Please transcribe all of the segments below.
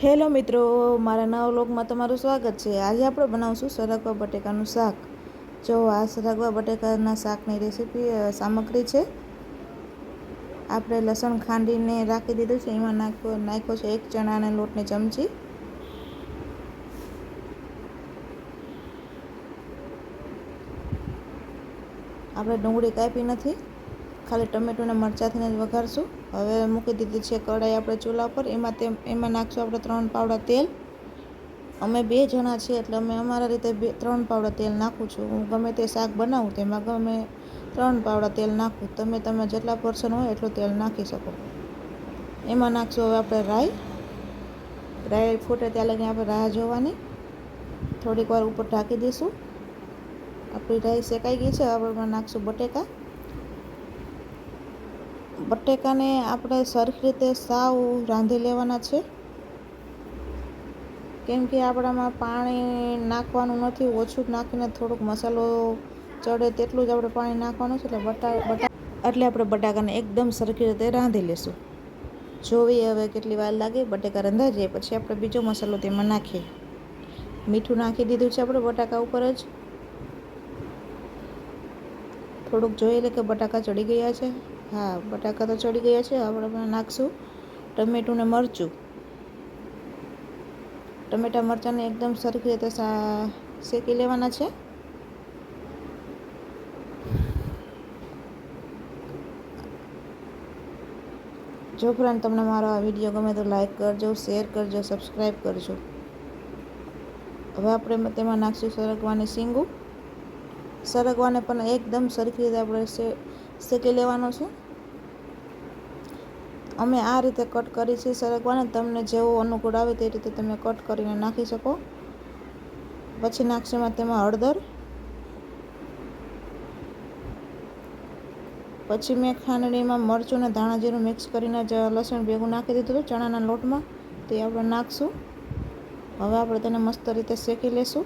Hello મિત્રો, મારા નવા વ્લોગમાં તમારું સ્વાગત છે। આજે આપણે બનાવશું સરગવા બટેકાનું શાક। જો આ સરગવા બટેકાના શાકની રેસીપી સામગ્રી છે। આપણે લસણ ખાંડીને રાખી દીધું છે, એમાં નાખ્યો છે 1 ચણાના લોટની ચમચી। આપણે ડુંગળી કાપી નથી, ખાલી ટમેટું અને મરચાંથી જ વઘારશું। હવે મૂકી દીધી છે કઢાઈ આપણે ચૂલા પર। એમાં નાખશું આપણે 3 પાવડા તેલ। અમે 2 જણા છીએ એટલે અમે અમારા રીતે 3 પાવડા તેલ નાખું છું। હું ગમે તે શાક બનાવું તેમાં ગમે 3 પાવડા તેલ નાખું। તમે જેટલા પર્સન હોય એટલું તેલ નાખી શકો। એમાં નાખશું હવે આપણે રાઈ ફૂટે ત્યાં લગી આપણે રાહ જોવાની। થોડીક વાર ઉપર ઢાંકી દઈશું। આપણી રાઈ શેકાઈ ગઈ છે। હવે આપણે નાખશું બટેકાને આપણે સરખી રીતે સાવ રાંધી લેવાના છે, કેમ કે આપણામાં પાણી નાખવાનું નથી। ઓછું નાખીને થોડોક મસાલો ચડે તેટલું જ આપણે પાણી નાખવાનું છે। એટલે આપણે બટાકાને એકદમ સરખી રીતે રાંધી લેશું। જોઈએ હવે કેટલી વાર લાગે। બટેકા રંધાઈ જાય પછી આપણે બીજો મસાલો તેમાં નાખીએ। મીઠું નાખી દીધું છે આપણે બટાકા ઉપર જ। થોડુંક જોઈ લે કે બટાકા ચડી ગયા છે। હા, બટાકા તો ચડી ગયા છે। આપણે નાખશું ટમેટું ને મરચું। ટમેટા મરચાંને એકદમ સરખી રીતે શેકી લેવાના છે। જો ફ્રેન્ડ તમને મારો આ વિડીયો ગમે તો લાઈક કરજો, શેર કરજો, સબસ્ક્રાઈબ કરજો। હવે આપણે તેમાં નાખશું સરગવાની શીંગું। સરગવાને પણ એકદમ સરખી રીતે આપણે શેકી લેવાનો છે। અમે આ રીતે કટ કરી છે સરગવાને। તમને જેવો અનુકૂળ આવે તે રીતે તમે કટ કરીને નાખી શકો। પછી નાખશું તેમાં હળદર। પછી મેં ખાંડણીમાં મરચું અને ધાણા જીરું મિક્સ કરીને લસણ ભેગું નાખી દીધું હતું ચણાના લોટમાં, તે આપણે નાખશું। હવે આપણે તેને મસ્ત રીતે શેકી લેશું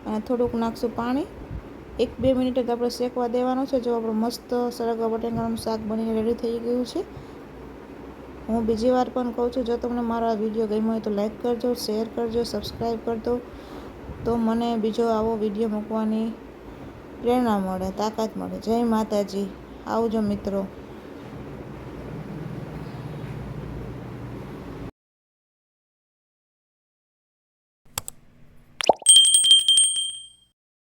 અને થોડુંક નાખશું પાણી। 1-2 મિનિટ જ આપણે શેકવા દેવાનું છે। જો આપણું મસ્ત સરગવા બટેકાનું શાક બનીને રેડી થઈ ગયું છે। હું બીજી વાર પણ કહું છું, જો તમને મારો આ વિડીયો ગમ્યો હોય તો લાઈક કરજો, શેર કરજો, સબસ્ક્રાઈબ કરજો, તો મને બીજો આવો વિડીયો મૂકવાની પ્રેરણા મળે, તાકાત મળે। જય માતાજી, આવજો મિત્રો।